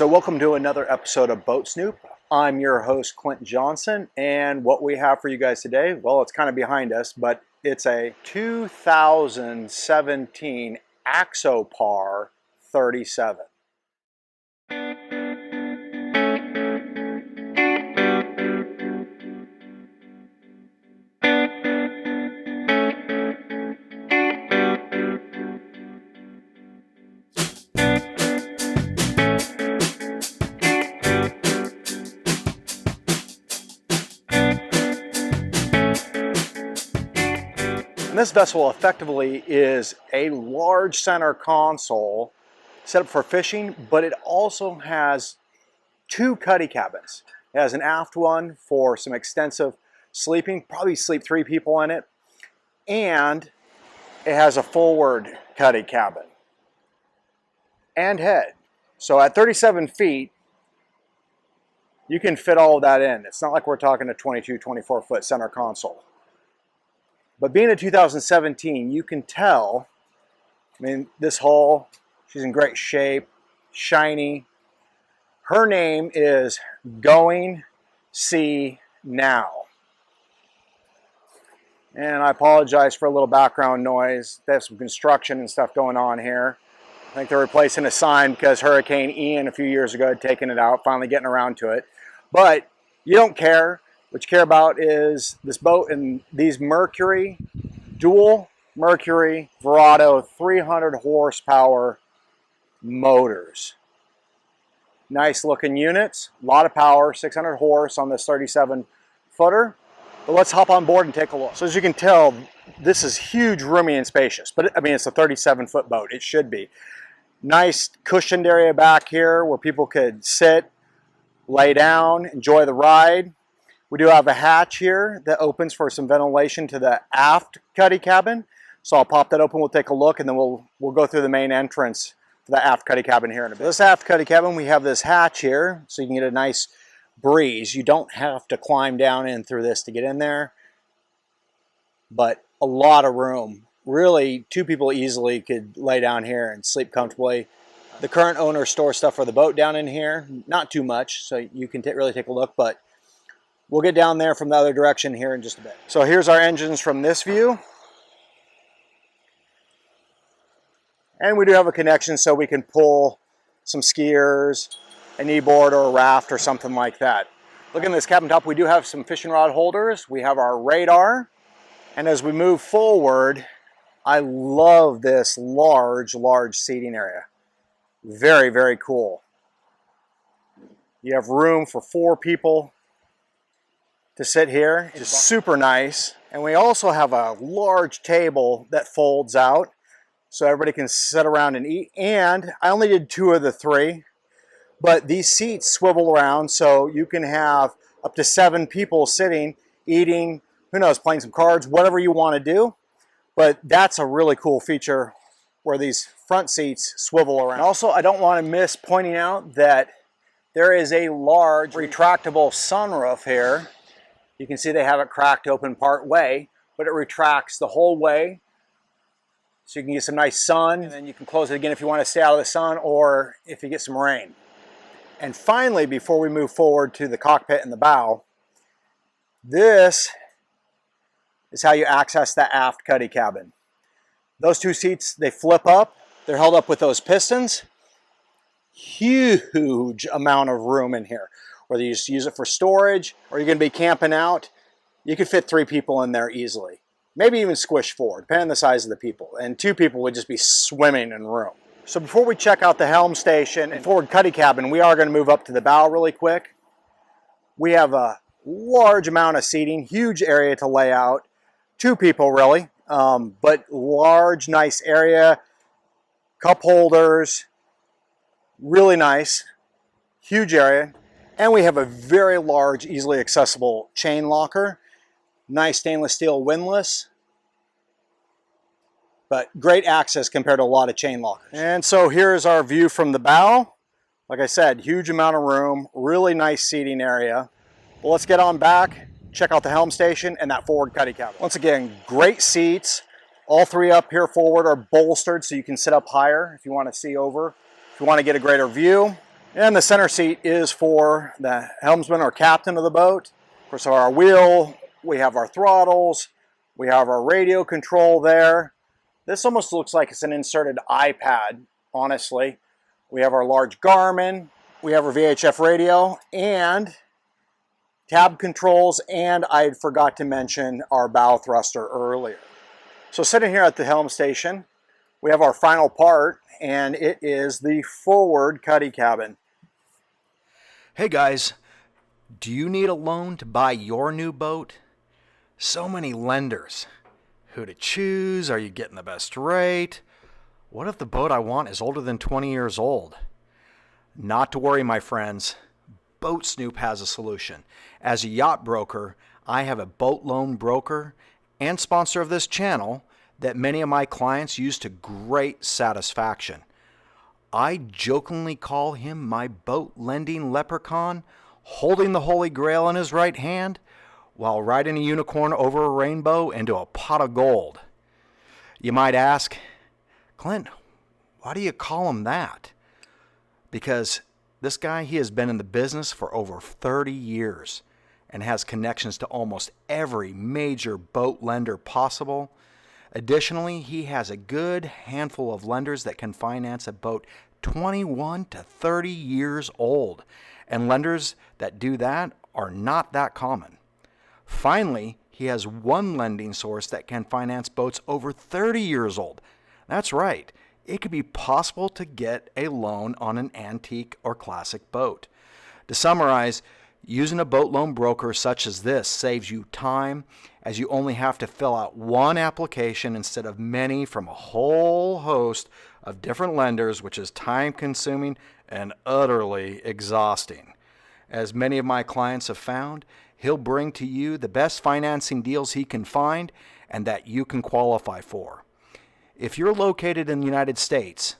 So welcome to another episode of Boat Snoop. I'm your host, Clint Johnson, and what we have for you guys today, well, it's kind of behind us, but it's a 2017 Axopar 37. And this vessel effectively is a large center console set up for fishing, but it also has two cuddy cabins. It has an aft one for some extensive sleeping, probably sleep 3 people in it, and it has a forward cuddy cabin and head. So at 37 feet, you can fit all of that in. It's not like we're talking a 22, 24 foot center console. But being a 2017, you can tell, I mean, this hull, she's in great shape, shiny. Her name is Going Sea Now. And I apologize for a little background noise. They have some construction and stuff going on here. I think they're replacing a sign because Hurricane Ian a few years ago had taken it out, finally getting around to it. But you don't care. What you care about is this boat and these Mercury, dual Mercury Verado 300 horsepower motors. Nice looking units, a lot of power, 600 horse on this 37 footer. But let's hop on board and take a look. So as you can tell, this is huge, roomy, and spacious. But I mean, it's a 37-foot boat. It should be. Nice cushioned area back here where people could sit, lay down, enjoy the ride. We do have a hatch here that opens for some ventilation to the aft cuddy cabin. So I'll pop that open, we'll take a look, and then we'll go through the main entrance for the aft cuddy cabin here in a bit. This aft cuddy cabin, we have this hatch here so you can get a nice breeze. You don't have to climb down in through this to get in there, but a lot of room. Really, 2 people easily could lay down here and sleep comfortably. The current owner stores stuff for the boat down in here, not too much, so you can really take a look, but we'll get down there from the other direction here in just a bit. So here's our engines from this view. And we do have a connection so we can pull some skiers, a kneeboard or a raft or something like that. Looking at this cabin top, we do have some fishing rod holders. We have our radar. And as we move forward, I love this large seating area. Very, very cool. You have room for 4 people to sit here. It's super nice. And we also have a large table that folds out so everybody can sit around and eat. And I only did 2 of the 3, but these seats swivel around so you can have up to 7 people sitting, eating, who knows, playing some cards, whatever you want to do. But that's a really cool feature where these front seats swivel around. And also, I don't want to miss pointing out that there is a large retractable sunroof here. You can see they have it cracked open part way, but it retracts the whole way. So you can get some nice sun, and then you can close it again if you want to stay out of the sun or if you get some rain. And finally, before we move forward to the cockpit and the bow, this is how you access the aft cuddy cabin. Those 2 seats, they flip up. They're held up with those pistons. Huge amount of room in here. Whether you just use it for storage or you're going to be camping out, you could fit 3 people in there easily. Maybe even squish 4, depending on the size of the people. And 2 people would just be swimming in room. So before we check out the helm station and forward cuddy cabin, we are going to move up to the bow really quick. We have a large amount of seating, huge area to lay out. 2 people really, but large, nice area. Cup holders, really nice, huge area. And we have a very large, easily accessible chain locker. Nice stainless steel windlass. But great access compared to a lot of chain lockers. And so here's our view from the bow. Like I said, huge amount of room, really nice seating area. Well, let's get on back, check out the helm station and that forward cuddy cabin. Once again, great seats. All 3 up here forward are bolstered so you can sit up higher if you want to see over. If you want to get a greater view. And the center seat is for the helmsman or captain of the boat. Of course, our wheel, we have our throttles, we have our radio control there. This almost looks like it's an inserted iPad, honestly. We have our large Garmin, we have our VHF radio, and tab controls, and I forgot to mention our bow thruster earlier. So sitting here at the helm station, we have our final part, and it is the forward cuddy cabin. Hey guys, do you need a loan to buy your new boat? So many lenders. Who to choose? Are you getting the best rate? What if the boat I want is older than 20 years old? Not to worry, my friends. Boat Snoop has a solution. As a yacht broker, I have a boat loan broker and sponsor of this channel that many of my clients use to great satisfaction. I jokingly call him my boat lending leprechaun, holding the Holy Grail in his right hand while riding a unicorn over a rainbow into a pot of gold. You might ask, Clint, why do you call him that? Because this guy, he has been in the business for over 30 years and has connections to almost every major boat lender possible. Additionally, he has a good handful of lenders that can finance a boat 21 to 30 years old, and lenders that do that are not that common. Finally, he has one lending source that can finance boats over 30 years old. That's right, it could be possible to get a loan on an antique or classic boat. To summarize, using a boat loan broker such as this saves you time, as you only have to fill out one application instead of many from a whole host of different lenders, which is time-consuming and utterly exhausting. As many of my clients have found, he'll bring to you the best financing deals he can find and that you can qualify for. If you're located in the United States,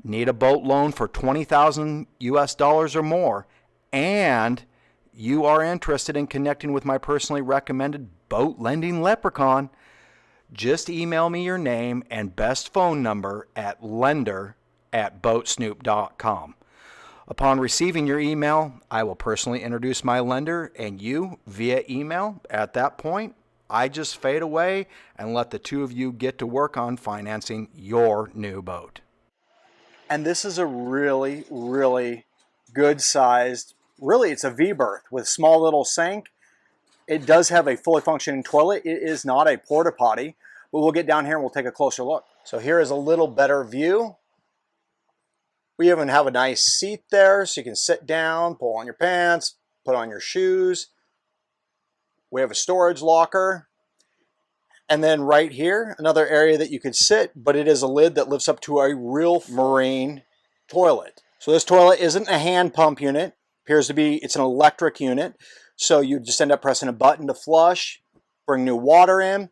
need a boat loan for $20,000 US or more, and you are interested in connecting with my personally recommended boat lending leprechaun, just email me your name and best phone number at lender@boatsnoop.com. Upon receiving your email, I will personally introduce my lender and you via email. At that point, I just fade away and let the two of you get to work on financing your new boat. And this is a really, really good sized, really it's a V-berth with small little sink. It does have a fully functioning toilet. It is not a porta potty, but we'll get down here and we'll take a closer look. So here is a little better view. We even have a nice seat there so you can sit down, pull on your pants, put on your shoes. We have a storage locker. And then right here, another area that you could sit, but it is a lid that lifts up to a real marine toilet. So this toilet isn't a hand pump unit. Appears to be, it's an electric unit. So you just end up pressing a button to flush, bring new water in.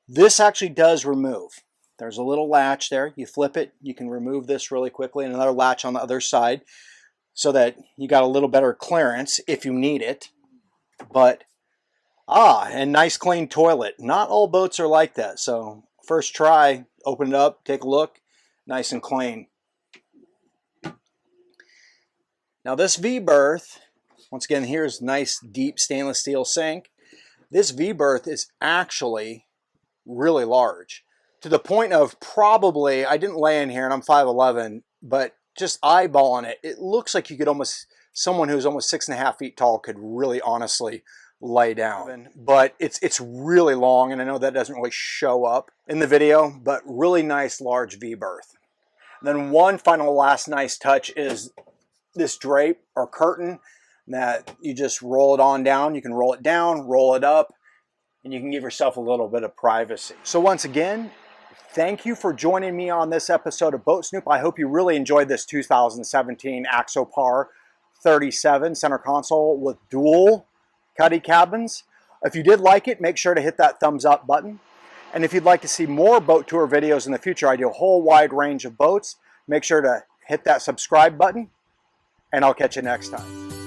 This actually does remove. There's a little latch there. You flip it, you can remove this really quickly, and another latch on the other side so that you got a little better clearance if you need it. But, and nice clean toilet. Not all boats are like that. So first try, open it up, take a look, nice and clean. Now this V-berth, once again, here's nice deep stainless steel sink. This V-berth is actually really large, to the point of probably, I didn't lay in here and I'm 5'11", but just eyeballing it, it looks like you could almost, someone who's almost 6.5 feet tall could really honestly lay down. But it's really long, and I know that doesn't really show up in the video, but really nice large V-berth. Then one final last nice touch is this drape or curtain that you just roll it on down. You can roll it down, roll it up, and you can give yourself a little bit of privacy. So once again, thank you for joining me on this episode of Boat Snoop. I hope you really enjoyed this 2017 Axopar 37 center console with dual cuddy cabins. If you did like it, make sure to hit that thumbs up button. And if you'd like to see more boat tour videos in the future, I do a whole wide range of boats. Make sure to hit that subscribe button, and I'll catch you next time.